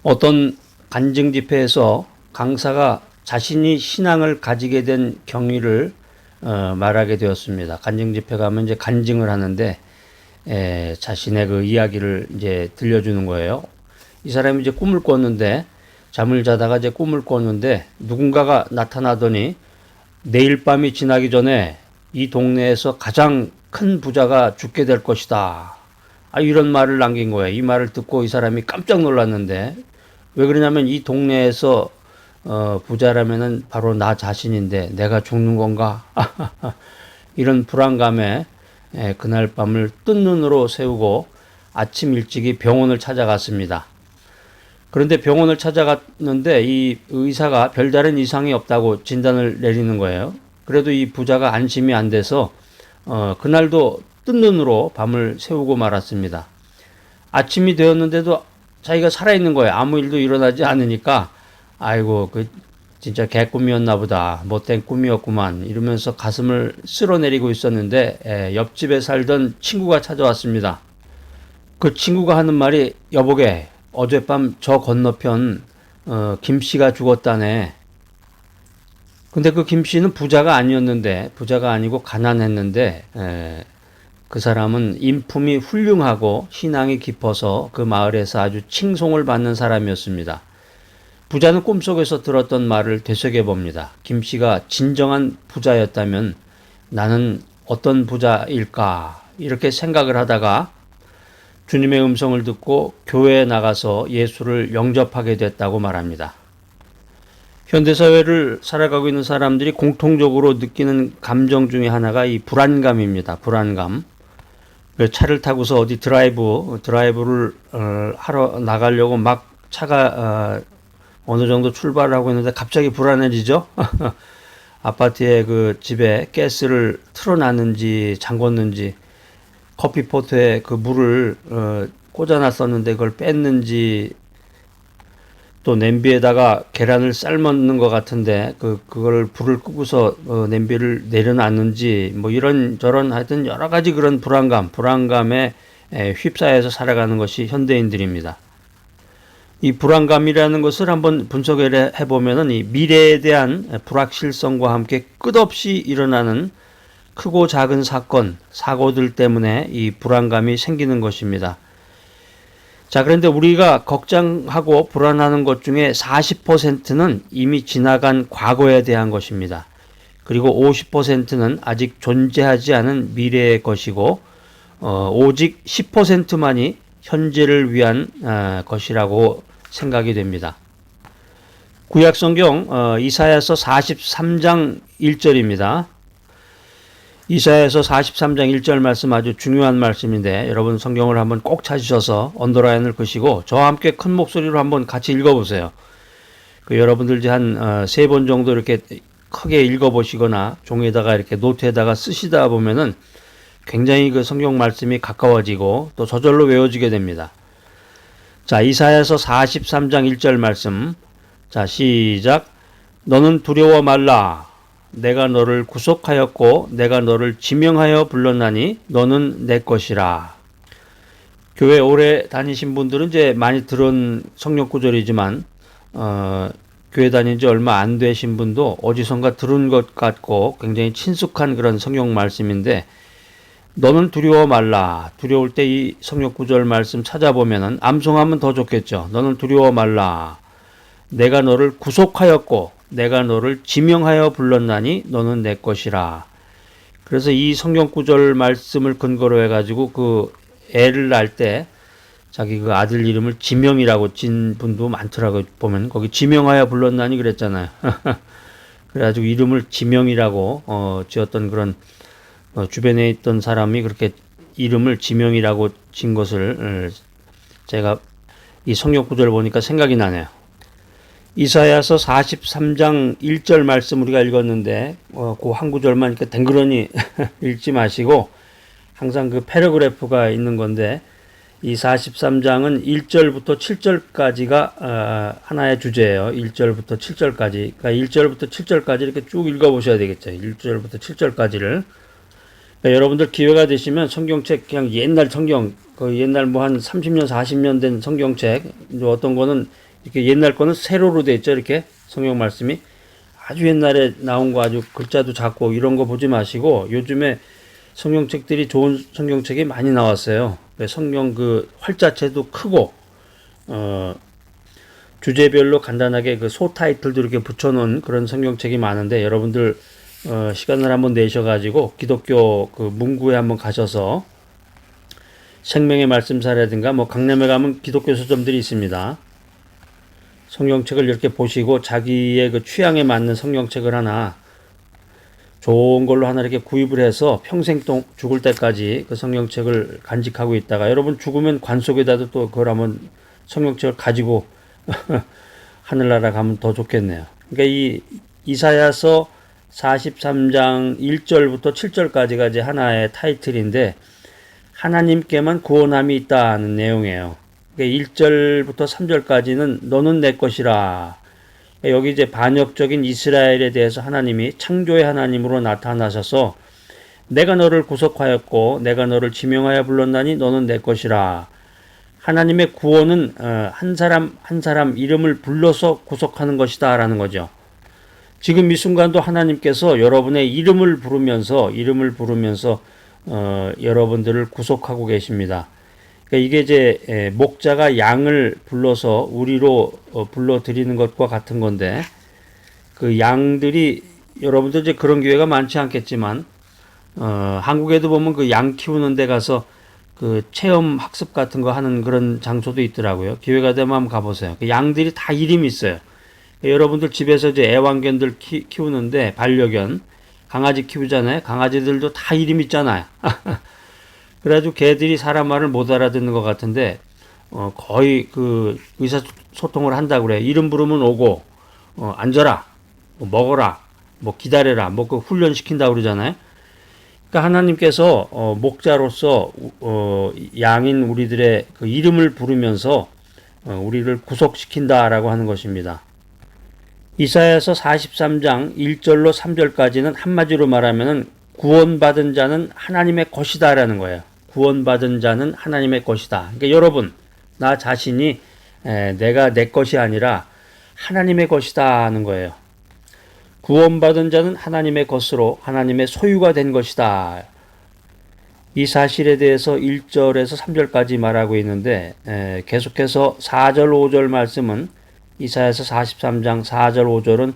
어떤 간증 집회에서 강사가 자신이 신앙을 가지게 된 경위를 말하게 되었습니다. 간증 집회 가면 이제 간증을 하는데 자신의 그 이야기를 이제 들려주는 거예요. 이 사람이 이제 꿈을 꿨는데 잠을 자다가 이제 꿈을 꿨는데 누군가가 나타나더니 내일 밤이 지나기 전에 이 동네에서 가장 큰 부자가 죽게 될 것이다. 이런 말을 남긴 거예요. 이 말을 듣고 이 사람이 깜짝 놀랐는데 왜 그러냐면 이 동네에서 부자라면은 바로 나 자신인데 내가 죽는 건가? 이런 불안감에 그날 밤을 뜬 눈으로 세우고 아침 일찍이 병원을 찾아갔습니다. 그런데 병원을 찾아갔는데 이 의사가 별다른 이상이 없다고 진단을 내리는 거예요. 그래도 이 부자가 안심이 안 돼서 그날도 뜬 눈으로 밤을 새우고 말았습니다. 아침이 되었는데도 자기가 살아있는 거예요. 아무 일도 일어나지 않으니까 아이고 그 진짜 개꿈이었나 보다. 못된 꿈이었구만 이러면서 가슴을 쓸어내리고 있었는데 옆집에 살던 친구가 찾아왔습니다. 그 친구가 하는 말이 여보게 어젯밤 저 건너편 김씨가 죽었다네. 근데 그 김씨는 부자가 아니었는데 부자가 아니고 가난했는데 그 사람은 인품이 훌륭하고 신앙이 깊어서 그 마을에서 아주 칭송을 받는 사람이었습니다. 부자는 꿈속에서 들었던 말을 되새겨 봅니다. 김씨가 진정한 부자였다면 나는 어떤 부자일까 이렇게 생각을 하다가 주님의 음성을 듣고 교회에 나가서 예수를 영접하게 됐다고 말합니다. 현대사회를 살아가고 있는 사람들이 공통적으로 느끼는 감정 중에 하나가 이 불안감입니다. 불안감. 차를 타고서 어디 드라이브를 하러 나가려고 막 차가 어느 정도 출발을 하고 있는데 갑자기 불안해지죠? 아파트에 그 집에 가스를 틀어놨는지 잠궜는지 커피포트에 그 물을 꽂아놨었는데 그걸 뺐는지 또 냄비에다가 계란을 삶았는 것 같은데 그걸 불을 끄고서 냄비를 내려놨는지 뭐 이런저런 하여튼 여러 가지 그런 불안감에 휩싸여서 살아가는 것이 현대인들입니다. 이 불안감이라는 것을 한번 분석을 해보면은 이 미래에 대한 불확실성과 함께 끝없이 일어나는 크고 작은 사고들 때문에 이 불안감이 생기는 것입니다. 자, 그런데 우리가 걱정하고 불안하는 것 중에 40%는 이미 지나간 과거에 대한 것입니다. 그리고 50%는 아직 존재하지 않은 미래의 것이고 오직 10%만이 현재를 위한 것이라고 생각이 됩니다. 구약성경 이사야서 43장 1절입니다. 이사야서 43장 1절 말씀 아주 중요한 말씀인데 여러분 성경을 한번 꼭 찾으셔서 언더라인을 그시고 저와 함께 큰 목소리로 한번 같이 읽어보세요. 여러분들 이제 한 3번 정도 이렇게 크게 읽어보시거나 종이에다가 이렇게 노트에다가 쓰시다 보면은 굉장히 그 성경 말씀이 가까워지고 또 저절로 외워지게 됩니다. 자, 이사야서 43장 1절 말씀. 자, 시작. 너는 두려워 말라. 내가 너를 구속하였고 내가 너를 지명하여 불렀나니 너는 내 것이라. 교회 오래 다니신 분들은 이제 많이 들은 성경 구절이지만 교회 다닌 지 얼마 안 되신 분도 어디선가 들은 것 같고 굉장히 친숙한 그런 성경 말씀인데 너는 두려워 말라. 두려울 때 이 성경 구절 말씀 찾아보면은 암송하면 더 좋겠죠. 너는 두려워 말라. 내가 너를 구속하였고 내가 너를 지명하여 불렀나니 너는 내 것이라. 그래서 이 성경 구절 말씀을 근거로 해가지고 그 애를 낳을 때 자기 그 아들 이름을 지명이라고 진 분도 많더라고요. 보면 거기 지명하여 불렀나니 그랬잖아요. 그래가지고 이름을 지명이라고 지었던 그런 주변에 있던 사람이 그렇게 이름을 지명이라고 진 것을 제가 이 성경 구절을 보니까 생각이 나네요. 이사야서 43장 1절 말씀 우리가 읽었는데 그 한 구절만 이렇게 댕그러니 읽지 마시고 항상 그 패러그래프가 있는 건데 이 43장은 1절부터 7절까지가 하나의 주제예요. 1절부터 7절까지. 그러니까 1절부터 7절까지 이렇게 쭉 읽어보셔야 되겠죠. 1절부터 7절까지를. 그러니까 여러분들 기회가 되시면 성경책 그냥 옛날 성경 그 옛날 뭐 한 30년 40년 된 성경책 어떤 거는 이렇게 옛날 거는 세로로 돼 있죠. 이렇게 성경 말씀이 아주 옛날에 나온 거 아주 글자도 작고 이런 거 보지 마시고 요즘에 성경책들이 좋은 성경책이 많이 나왔어요. 성경 그 활자체도 크고 주제별로 간단하게 그 소타이틀도 이렇게 붙여놓은 그런 성경책이 많은데 여러분들 시간을 한번 내셔가지고 기독교 그 문구에 한번 가셔서 생명의 말씀사라든가 뭐 강남에 가면 기독교 서점들이 있습니다. 성경책을 이렇게 보시고 자기의 그 취향에 맞는 성경책을 하나 좋은 걸로 하나 이렇게 구입을 해서 평생 죽을 때까지 그 성경책을 간직하고 있다가 여러분 죽으면 관 속에다도 또 그걸 한번 성경책을 가지고 하늘나라 가면 더 좋겠네요. 그러니까 이 이사야서 43장 1절부터 7절까지가 이제 하나의 타이틀인데 하나님께만 구원함이 있다는 내용이에요. 그러니까 1절부터 3절까지는 너는 내 것이라. 여기 이제 반역적인 이스라엘에 대해서 하나님이 창조의 하나님으로 나타나셔서 내가 너를 구속하였고 내가 너를 지명하여 불렀나니 너는 내 것이라. 하나님의 구원은 한 사람 한 사람 이름을 불러서 구속하는 것이다 라는 거죠. 지금 이 순간도 하나님께서 여러분의 이름을 부르면서 여러분들을 구속하고 계십니다. 그러니까 이게 이제 목자가 양을 불러서 우리로 불러들이는 것과 같은 건데 그 양들이 여러분들 이제 그런 기회가 많지 않겠지만 한국에도 보면 그 양 키우는 데 가서 그 체험 학습 같은 거 하는 그런 장소도 있더라고요. 기회가 되면 한번 가보세요. 그 양들이 다 이름이 있어요. 여러분들 집에서 이제 애완견들 키우는데 반려견 강아지 키우잖아요. 강아지들도 다 이름 있잖아요. 그래가지고 개들이 사람 말을 못 알아듣는 것 같은데 거의 그 의사소통을 한다고 그래. 이름 부르면 오고 앉아라, 뭐 먹어라, 뭐 기다려라, 뭐 그 훈련시킨다고 그러잖아요. 그러니까 하나님께서 목자로서 양인 우리들의 그 이름을 부르면서 우리를 구속시킨다라고 하는 것입니다. 이사야서 43장 1절로 3절까지는 한마디로 말하면 구원받은 자는 하나님의 것이다 라는 거예요. 구원받은 자는 하나님의 것이다. 그러니까 여러분, 나 자신이 내가 내 것이 아니라 하나님의 것이다 하는 거예요. 구원받은 자는 하나님의 것으로 하나님의 소유가 된 것이다. 이 사실에 대해서 1절에서 3절까지 말하고 있는데 계속해서 4절 5절 말씀은 이사야서 43장 4절 5절은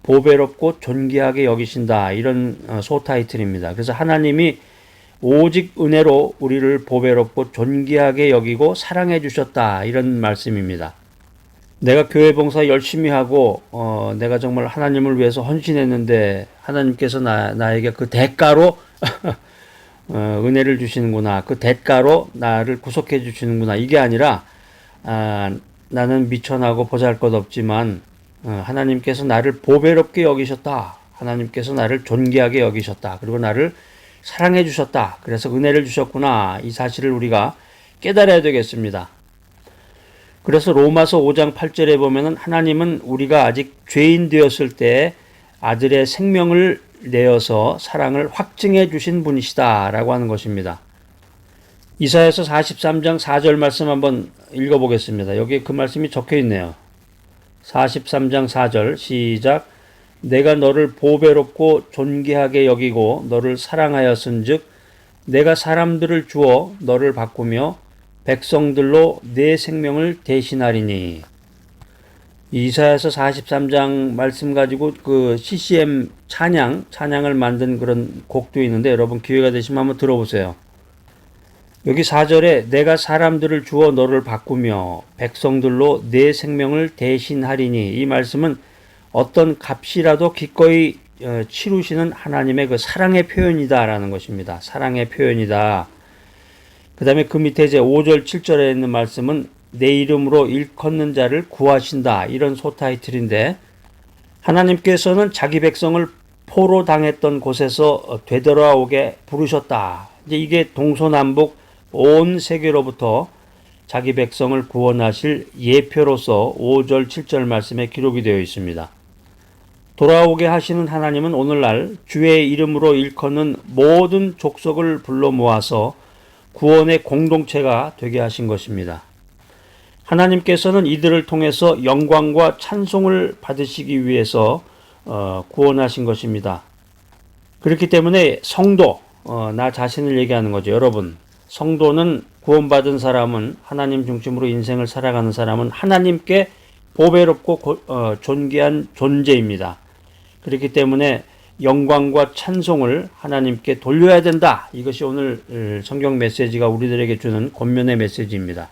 보배롭고 존귀하게 여기신다 이런 소타이틀입니다. 그래서 하나님이 오직 은혜로 우리를 보배롭고 존귀하게 여기고 사랑해 주셨다 이런 말씀입니다. 내가 교회 봉사 열심히 하고 내가 정말 하나님을 위해서 헌신했는데 하나님께서 나에게 그 대가로 은혜를 주시는구나. 그 대가로 나를 구속해 주시는구나. 이게 아니라 나는 미천하고 보잘것없지만 하나님께서 나를 보배롭게 여기셨다. 하나님께서 나를 존귀하게 여기셨다. 그리고 나를 사랑해 주셨다. 그래서 은혜를 주셨구나. 이 사실을 우리가 깨달아야 되겠습니다. 그래서 로마서 5장 8절에 보면은 하나님은 우리가 아직 죄인 되었을 때 아들의 생명을 내어서 사랑을 확증해 주신 분이시다 라고 하는 것입니다. 이사야서 43장 4절 말씀 한번 읽어보겠습니다. 여기 그 말씀이 적혀 있네요. 43장 4절 시작. 내가 너를 보배롭고 존귀하게 여기고 너를 사랑하였은즉 내가 사람들을 주어 너를 바꾸며 백성들로 내 생명을 대신하리니. 이사야서 43장 말씀 가지고 그 CCM 찬양을 만든 그런 곡도 있는데 여러분 기회가 되시면 한번 들어보세요. 여기 4절에 내가 사람들을 주어 너를 바꾸며 백성들로 내 생명을 대신하리니 이 말씀은 어떤 값이라도 기꺼이 치루시는 하나님의 그 사랑의 표현이다라는 것입니다. 사랑의 표현이다. 그 다음에 그 밑에 이제 5절 7절에 있는 말씀은 내 이름으로 일컫는 자를 구하신다 이런 소타이틀인데 하나님께서는 자기 백성을 포로 당했던 곳에서 되돌아오게 부르셨다. 이제 이게 동서남북 온 세계로부터 자기 백성을 구원하실 예표로서 5절 7절 말씀에 기록이 되어 있습니다. 돌아오게 하시는 하나님은 오늘날 주의 이름으로 일컫는 모든 족속을 불러 모아서 구원의 공동체가 되게 하신 것입니다. 하나님께서는 이들을 통해서 영광과 찬송을 받으시기 위해서 구원하신 것입니다. 그렇기 때문에 성도, 나 자신을 얘기하는 거죠. 여러분, 성도는 구원받은 사람은, 하나님 중심으로 인생을 살아가는 사람은 하나님께 보배롭고 존귀한 존재입니다. 그렇기 때문에 영광과 찬송을 하나님께 돌려야 된다. 이것이 오늘 성경 메시지가 우리들에게 주는 권면의 메시지입니다.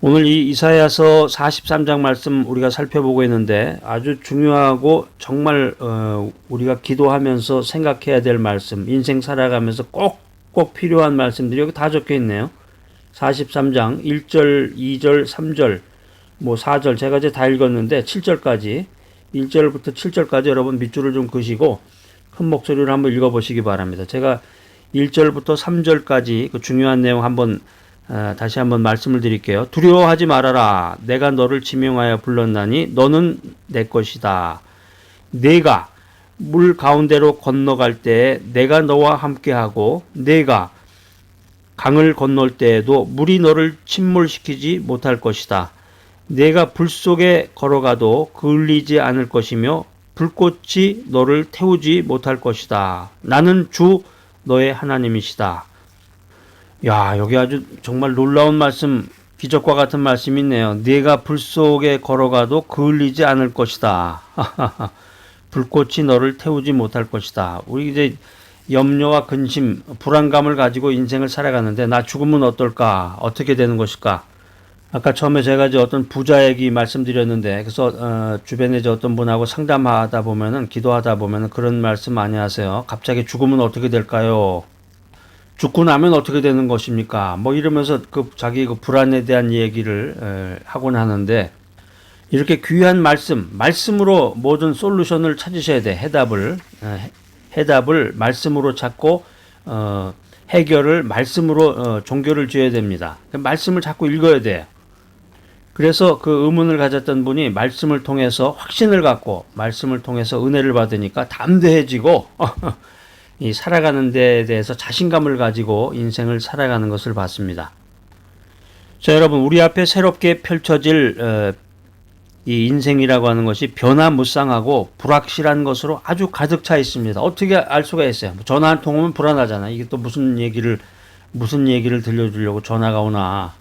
오늘 이 이사야서 43장 말씀 우리가 살펴보고 있는데 아주 중요하고 정말 우리가 기도하면서 생각해야 될 말씀, 인생 살아가면서 꼭 필요한 말씀들이 여기 다 적혀 있네요. 43장 1절, 2절, 3절, 4절 제가 이제 다 읽었는데 7절까지 1절부터 7절까지 여러분 밑줄을 좀 그시고 큰 목소리로 한번 읽어보시기 바랍니다. 제가 1절부터 3절까지 그 중요한 내용 한번 다시 한번 말씀을 드릴게요. 두려워하지 말아라. 내가 너를 지명하여 불렀나니 너는 내 것이다. 내가 물 가운데로 건너갈 때에 내가 너와 함께하고 내가 강을 건널 때에도 물이 너를 침몰시키지 못할 것이다. 내가 불 속에 걸어가도 그을리지 않을 것이며 불꽃이 너를 태우지 못할 것이다. 나는 주 너의 하나님이시다. 야, 여기 아주 정말 놀라운 말씀, 기적과 같은 말씀이 있네요. 네가 불 속에 걸어가도 그을리지 않을 것이다. 불꽃이 너를 태우지 못할 것이다. 우리 이제 염려와 근심, 불안감을 가지고 인생을 살아가는데 나 죽으면 어떨까? 어떻게 되는 것일까? 아까 처음에 제가 이제 어떤 부자 얘기 말씀드렸는데 그래서 주변에 이제 어떤 분하고 상담하다 보면은 기도하다 보면은 그런 말씀 많이 하세요. 갑자기 죽으면 어떻게 될까요? 죽고 나면 어떻게 되는 것입니까? 이러면서 자기 불안에 대한 얘기를 하곤 하는데 이렇게 귀한 말씀으로 모든 솔루션을 찾으셔야 돼. 해답을 말씀으로 찾고 해결을 말씀으로 종교를 지어야 됩니다. 말씀을 자꾸 읽어야 돼요. 그래서 그 의문을 가졌던 분이 말씀을 통해서 확신을 갖고 말씀을 통해서 은혜를 받으니까 담대해지고 이 살아가는 데에 대해서 자신감을 가지고 인생을 살아가는 것을 봤습니다. 자, 여러분, 우리 앞에 새롭게 펼쳐질 이 인생이라고 하는 것이 변화무쌍하고 불확실한 것으로 아주 가득 차 있습니다. 어떻게 알 수가 있어요? 전화 한 통 오면 불안하잖아. 이게 또 무슨 얘기를 들려주려고 전화가 오나.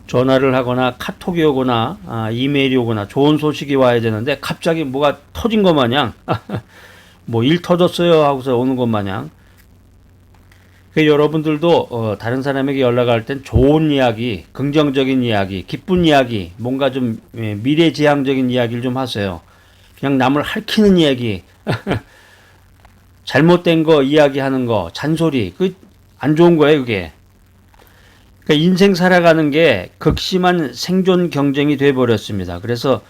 전화를 하거나 카톡이 오거나 이메일이 오거나 좋은 소식이 와야 되는데 갑자기 뭐가 터진 것 마냥 일 터졌어요 하고서 오는 것 마냥. 여러분들도 다른 사람에게 연락할 땐 좋은 이야기, 긍정적인 이야기, 기쁜 이야기, 뭔가 좀 미래지향적인 이야기를 좀 하세요. 그냥 남을 핥히는 이야기, 잘못된 거 이야기하는 거, 잔소리, 안 좋은 거예요, 그게. 그러니까 인생 살아가는 게 극심한 생존 경쟁이 돼버렸습니다. 그래서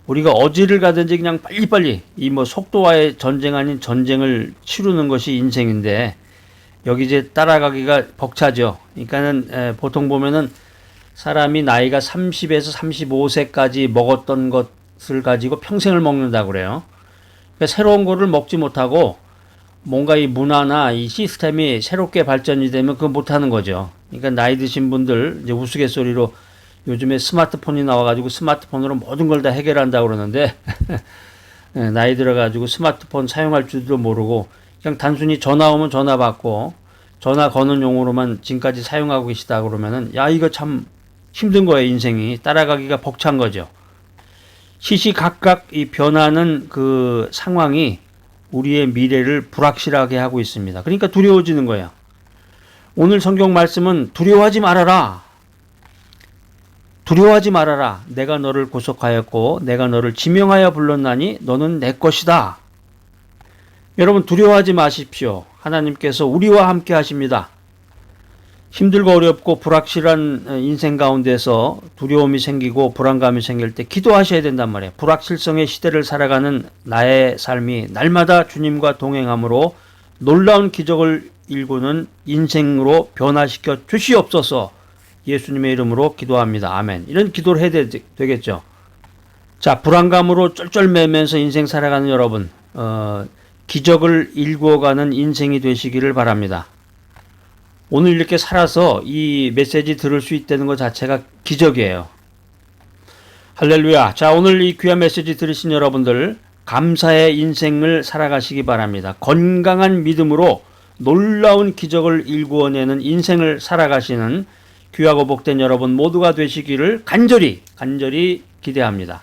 우리가 어디를 가든지 그냥 빨리빨리 속도와의 전쟁 아닌 전쟁을 치르는 것이 인생인데 여기 이제 따라가기가 벅차죠. 그러니까는 보통 보면은 사람이 나이가 30에서 35세까지 먹었던 것을 가지고 평생을 먹는다고 그래요. 그러니까 새로운 거를 먹지 못하고 뭔가 이 문화나 이 시스템이 새롭게 발전이 되면 그거 못하는 거죠. 그러니까 나이 드신 분들 이제 우스갯소리로 요즘에 스마트폰이 나와가지고 스마트폰으로 모든 걸 다 해결한다고 그러는데 나이 들어가지고 스마트폰 사용할 줄도 모르고 그냥 단순히 전화 오면 전화 받고 전화 거는 용으로만 지금까지 사용하고 계시다 그러면은 야, 이거 참 힘든 거예요. 인생이 따라가기가 벅찬 거죠. 시시각각 이 변하는 그 상황이 우리의 미래를 불확실하게 하고 있습니다. 그러니까 두려워지는 거예요. 오늘 성경 말씀은 두려워하지 말아라. 두려워하지 말아라. 내가 너를 구속하였고 내가 너를 지명하여 불렀나니 너는 내 것이다. 여러분, 두려워하지 마십시오. 하나님께서 우리와 함께 하십니다. 힘들고 어렵고 불확실한 인생 가운데서 두려움이 생기고 불안감이 생길 때 기도하셔야 된단 말이에요. 불확실성의 시대를 살아가는 나의 삶이 날마다 주님과 동행함으로 놀라운 기적을 일구는 인생으로 변화시켜 주시옵소서. 예수님의 이름으로 기도합니다. 아멘. 이런 기도를 해야 되겠죠. 자, 불안감으로 쩔쩔매면서 인생 살아가는 여러분, 기적을 일구어가는 인생이 되시기를 바랍니다. 오늘 이렇게 살아서 이 메시지 들을 수 있다는 것 자체가 기적이에요. 할렐루야. 자, 오늘 이 귀한 메시지 들으신 여러분들, 감사의 인생을 살아가시기 바랍니다. 건강한 믿음으로 놀라운 기적을 일구어내는 인생을 살아가시는 귀하고 복된 여러분 모두가 되시기를 간절히 기대합니다.